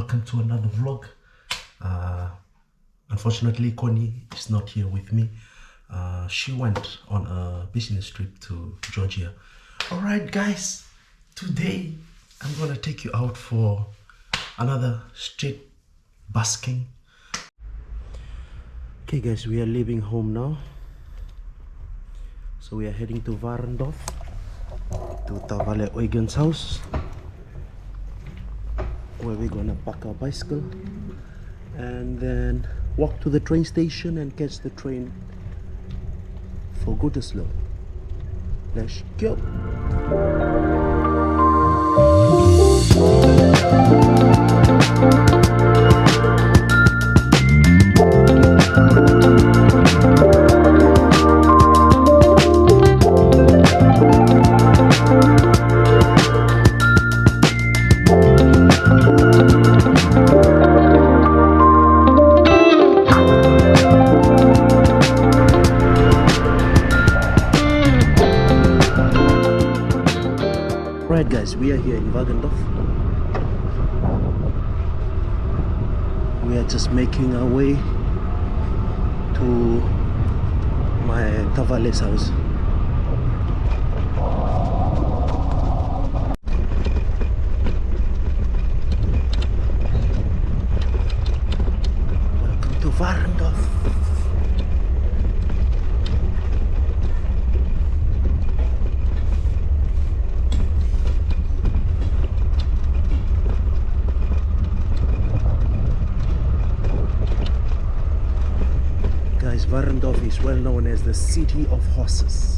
welcome to another vlog. Unfortunately, Connie is not here with me. She went on a business trip to Georgia. Alright guys, today I'm gonna take you out for another street busking. Okay guys, we are leaving home now. So we are heading to Warendorf, to Bad Oeynhausen's house, where we're gonna park our bicycle and then walk to the train station and catch the train for Gütersloh. Let's go! Right guys, we are here in Warendorf. We are just making our way to my Tavale's house. Welcome to Warendorf. Warendorf is well known as the city of horses.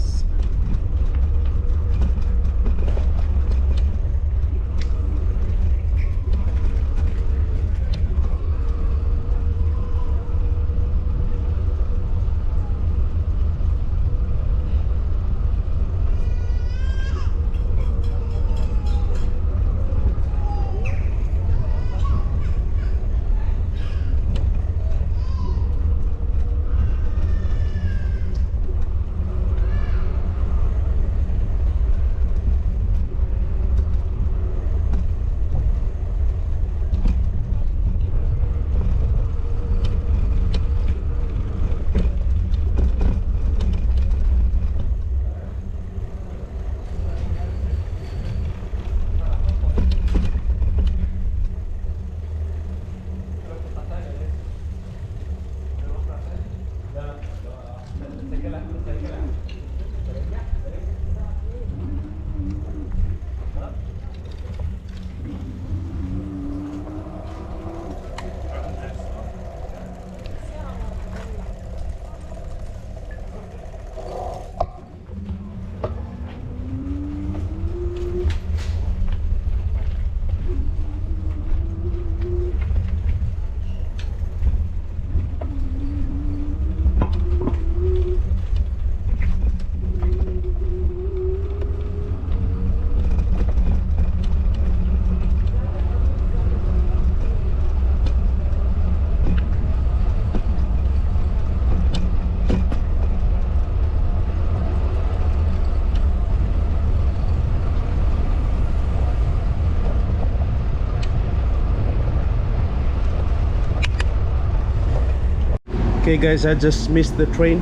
Okay guys, I just missed the train,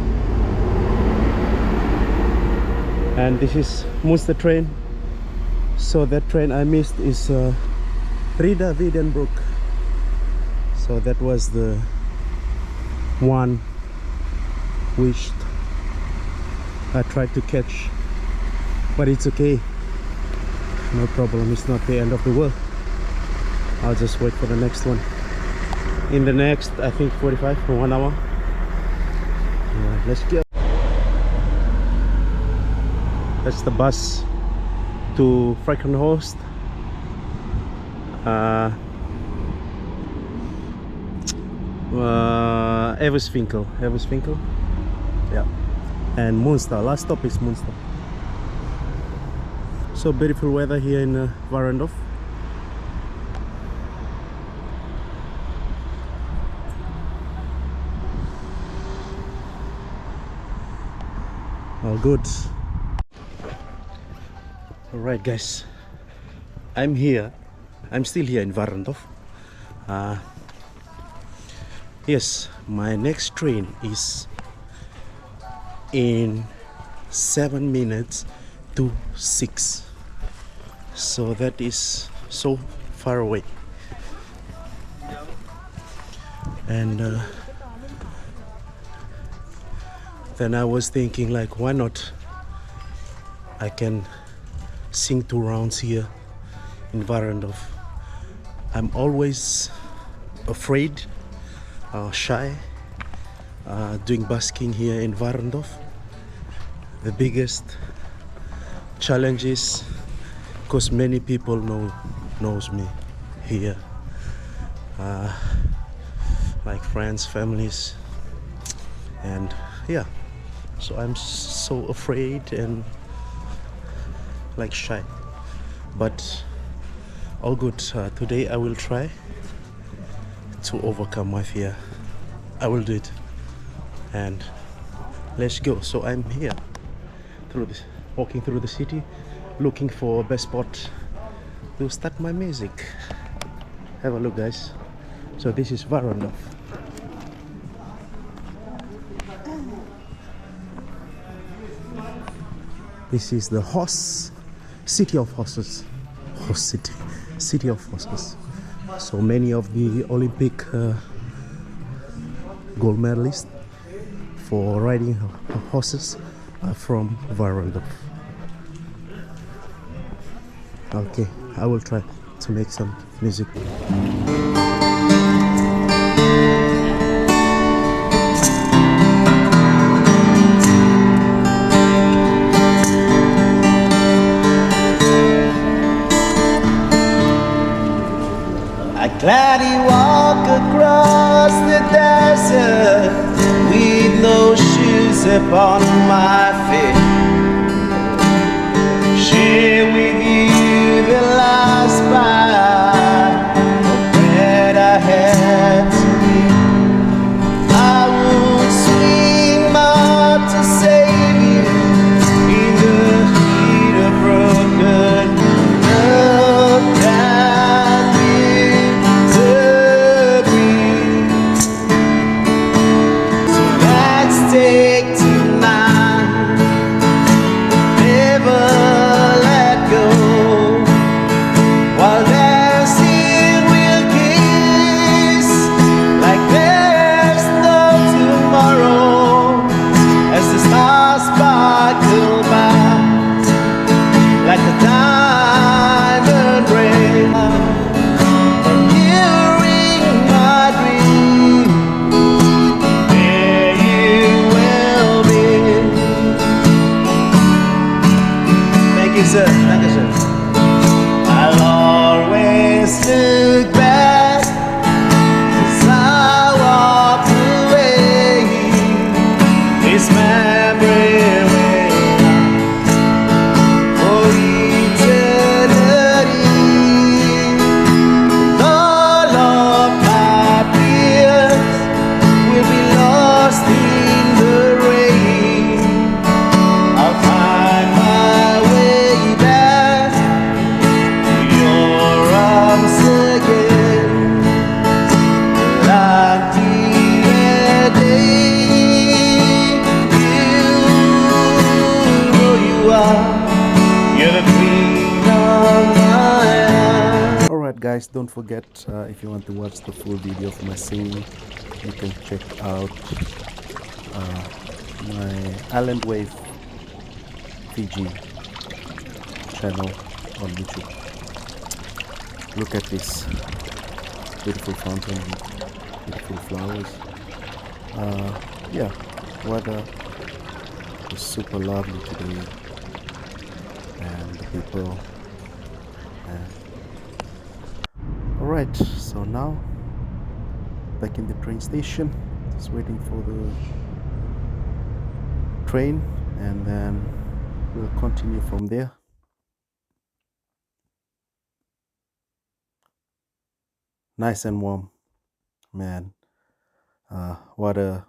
and this is the train. So that train I missed is Rida Wiedenbroek. So that was the one which I tried to catch, but it's okay, no problem, it's not the end of the world. I'll just wait for the next one in the next, I think 45 or 1 hour. Let's go. That's the bus to Frankenhorst. Everswinkel. Yeah. And Münster. Last stop is Münster. So beautiful weather here in Warendorf. All good. Alright guys, I'm still here in Warendorf. Uh, yes, my next train is in 7 minutes to 6. So that is so far away. And then I was thinking, like, why not? I can sing 2 rounds here in Warendorf. I'm always afraid, shy, doing busking here in Warendorf. The biggest challenge is because many people knows me here, like friends, families, and yeah. So I'm so afraid and like shy, but all good. Today I will try to overcome my fear. I will do it, and let's go. So I'm here walking through the city, looking for a best spot to start my music. Have a look, guys. So this is Warendorf. This is the city of horses. City of horses. So many of the Olympic gold medalists for riding horses are from Warendorf. Okay, I will try to make some music. I gladly walk across the desert with no shoes upon my feet. Share with you the last bite of bread I had to eat. I would swing out to save you in the heat of broken love that disappears. So let's take tonight, never let go. While dancing we'll kiss like there's no tomorrow, as the stars sparkle by like a diamond ring. And you ring my dream, there you will be. Thank you, sir. Thank you, sir. I'll always look back as I walk away. This memory will for eternity. All of my fears will be lost in the rain. I'll find my way back to your arms again. Like the day, you know you are. You're the queen of my heart. Alright, guys, don't forget, if you want to watch the full video of my singing, you can check out my Island Wave Fiji channel on YouTube. Look at this beautiful fountain, beautiful flowers. Yeah, weather is super lovely today, and the people. And alright, so now back in the train station, just waiting for the train, and then we'll continue from there. Nice and warm, man. What a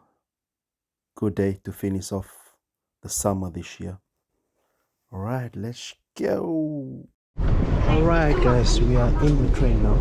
good day to finish off the summer this year. All right, let's go. All right, guys, we are in the train now.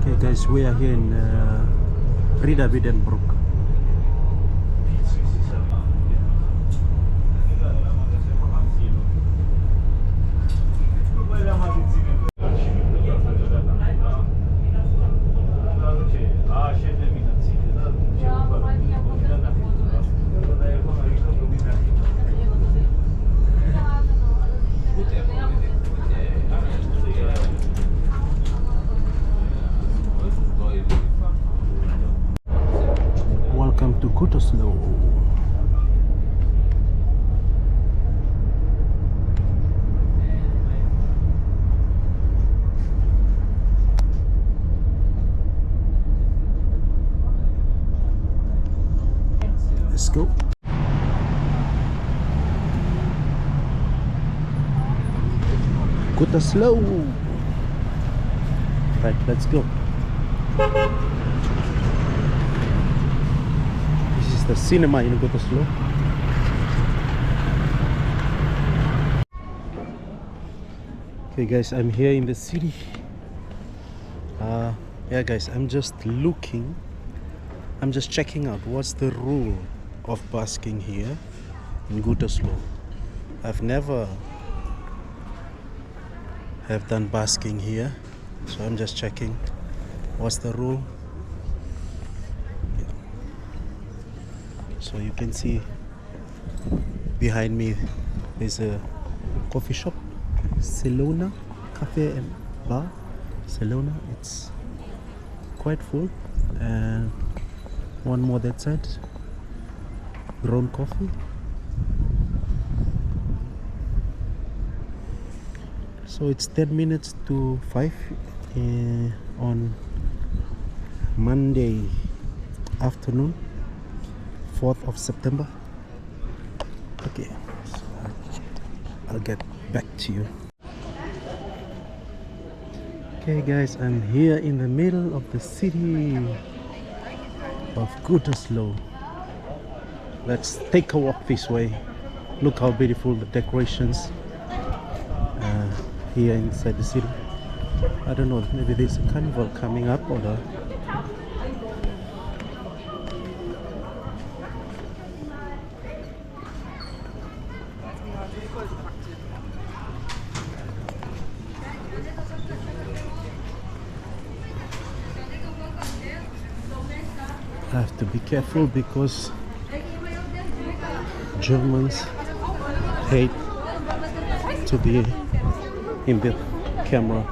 Okay guys, we are here in Rida Wiedenbroek. Welcome to Gütersloh. Let's go. Gütersloh. Right, let's go. This is the cinema in Gütersloh. Okay guys, I'm here in the city. Yeah guys, I'm just checking out what's the rule of busking here in Gütersloh. I've never have done busking here, so I'm just checking what's the rule. So you can see behind me there's a coffee shop, Selona Cafe and Bar. Selona, it's quite full, and one more that side, grown coffee. So it's 10 minutes to 5 on Monday afternoon, 4th of September. Okay, so I'll get back to you. Okay guys, I'm here in the middle of the city of Gütersloh. Let's take a walk this way. Look how beautiful the decorations here inside the city. I don't know, maybe there's a carnival coming up or I have to be careful because Germans hate to be in the camera,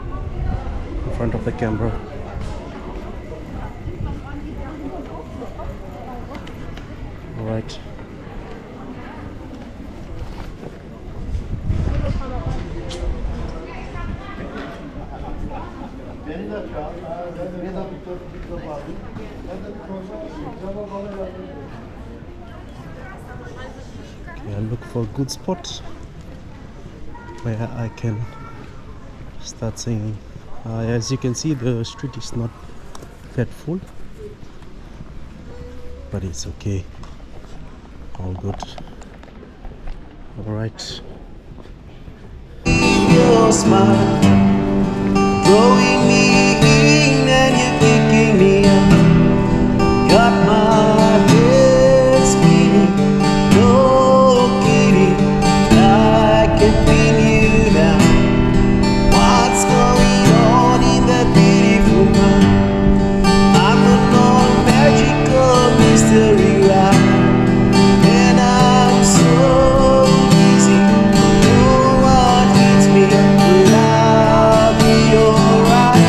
in front of the camera. All right. Okay, I look for a good spot where I can start singing. As you can see, the street is not that full, but it's okay, all good. All right. Your smile, drawing me in and you're picking me up. Got my head spinning, no kidding. I can pin you down. What's going on in that beautiful mind? I'm an all magical mystery ride, and I'm so easy. No one hits me, but I'll be alright.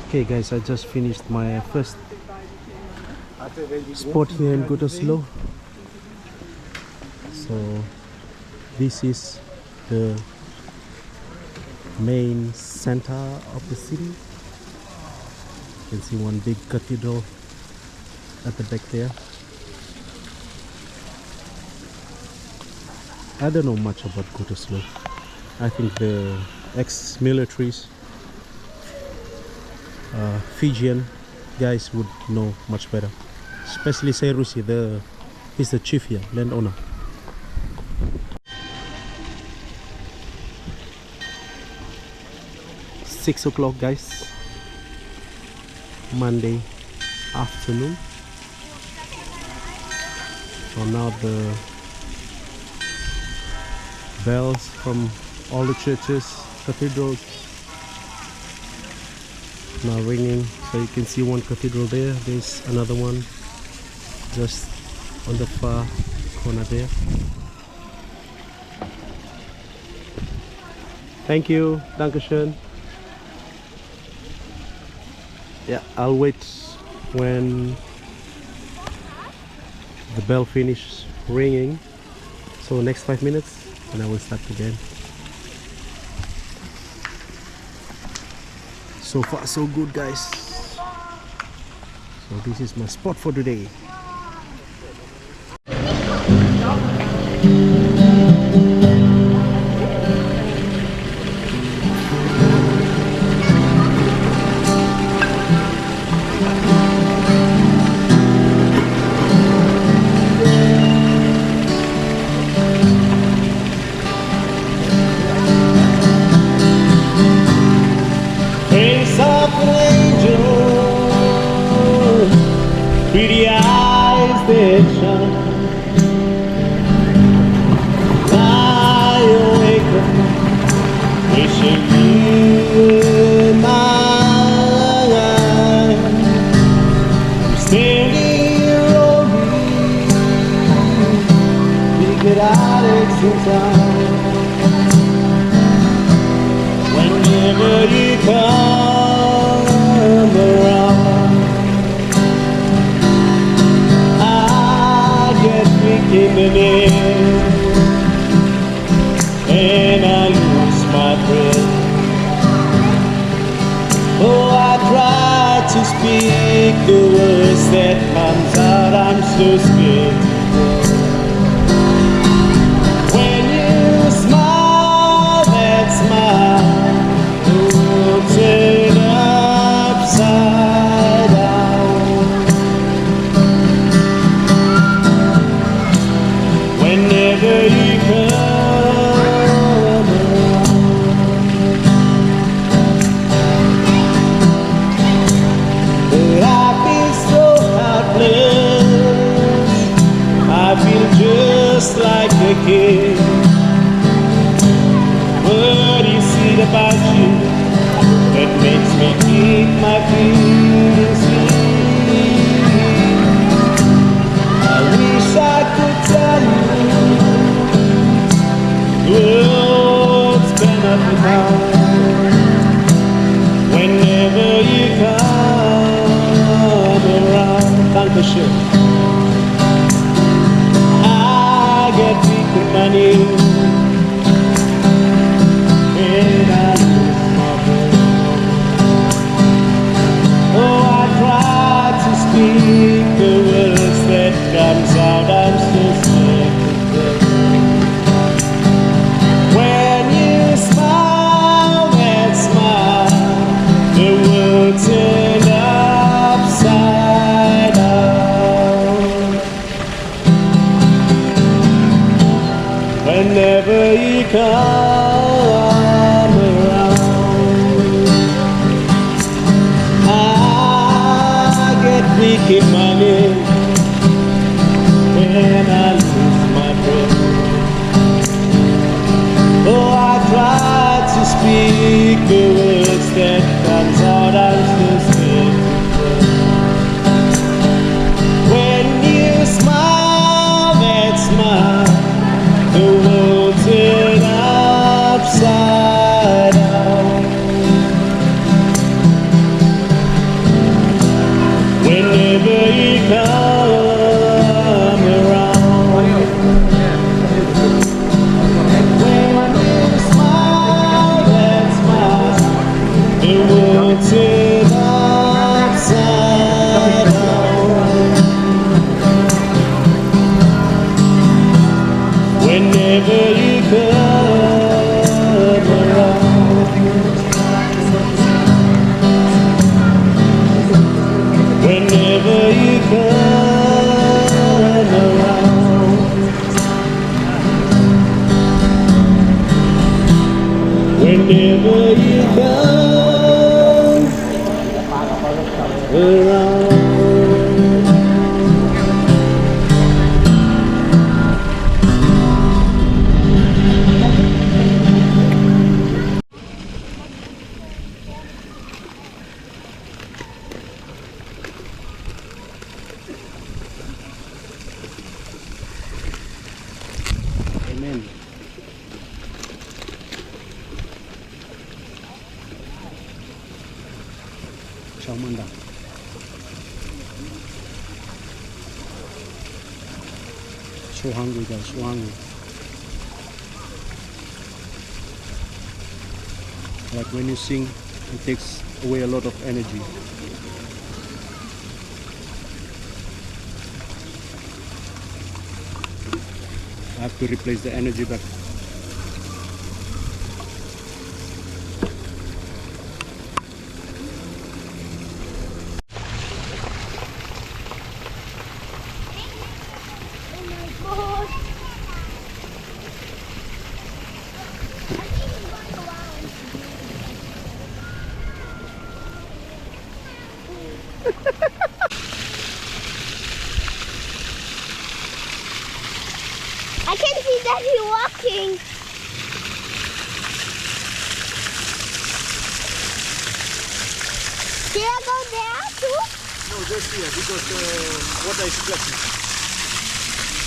Okay guys, I just finished my first spot here in Gütersloh. So this is the main center of the city. You can see one big cathedral at the back there. I don't know much about Gütersloh. I think the ex-militaries, Fijian guys would know much better. Especially Serusi, he's the chief here, landowner. Six o'clock, guys. Monday afternoon. So now the bells from all the churches, cathedrals now ringing. So you can see one cathedral there. There's another one just on the far corner there. Thank you, Dankeschön. Yeah, I'll wait when the bell finishes ringing. So next 5 minutes and I will start again. So far so good, guys. So this is my spot for today. Face of an angel, pretty eyes that shine. Lie awake at night, wishing you were mine. I'm standing here lonely, figured I'd take some time. Whenever you come around, I get weak in the neck and I lose my breath. Oh, I try to speak the words that comes out, I'm so scared. When you smile, that smile turn upside down. Whenever you come around, but I feel so helpless. I feel just like a kid. What is it about you that makes me keep my feelings sweet? I wish I could tell you what's been up and down. Whenever you come around, Dankeschön. I get weak in my knees and I lose my breath. Oh, I try to speak the words that comes out, I'm so scared to say. When you smile, that smile, the world turned upside down. Whenever you come around, I get weak in my neck and I lose my breath. Oh, I try to speak the words that comes out, I'm so scared to say. When you smile, that smile, the world turned upside down. around. Amen. Chamanda. So hungry guys, so hungry. Like when you sing, it takes away a lot of energy. I have to replace the energy back. I can see Daddy walking. Should I go there too? No, just here because water is splashing.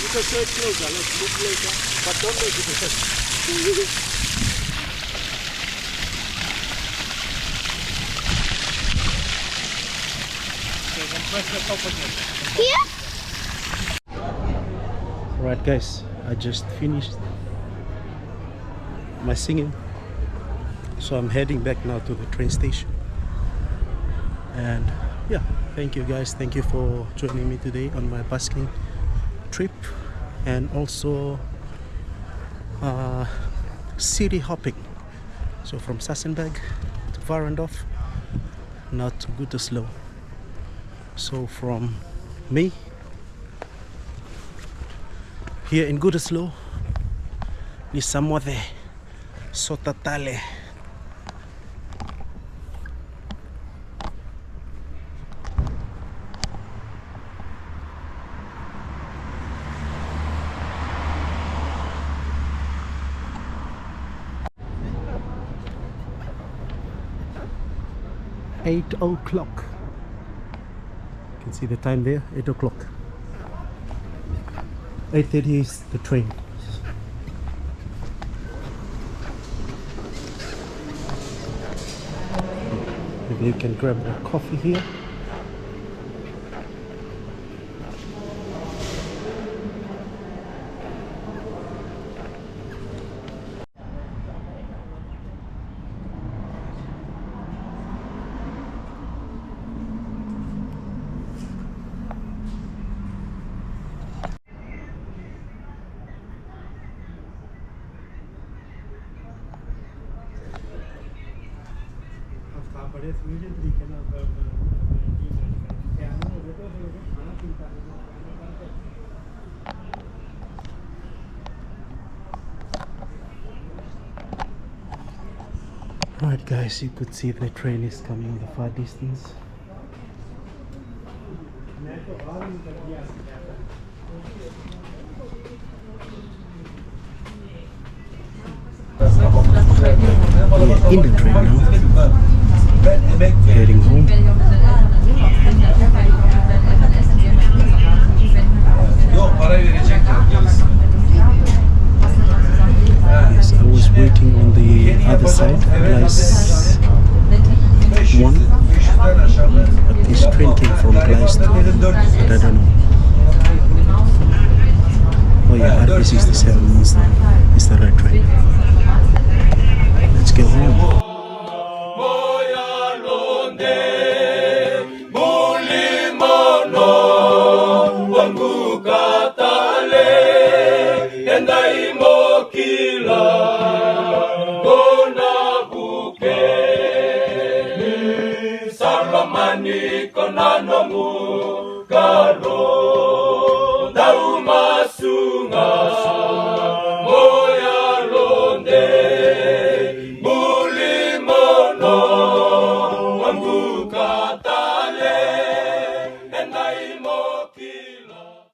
You can show it closer, let's look later, but don't make it first. Okay, then press the top again. Here? Alright guys, I just finished my singing, so I'm heading back now to the train station. And yeah, thank you guys, thank you for joining me today on my busking trip, and also city hopping. So from Sassenberg to Warendorf, now to Gütersloh. So from me here in Gütersloh, ni samode sotatale. Eight o'clock. You can see the time there, 8 o'clock. 8:30 is the train. Maybe you can grab a coffee here. Right guys, you could see the train is coming in the far distance. We are in the train now, heading home. Yes, I was waiting on the other side, Gleis 1, but this train came from Gleis 2, but I don't know. Oh yeah, RBC is the 7, is the right train. Let's go home. Konano mu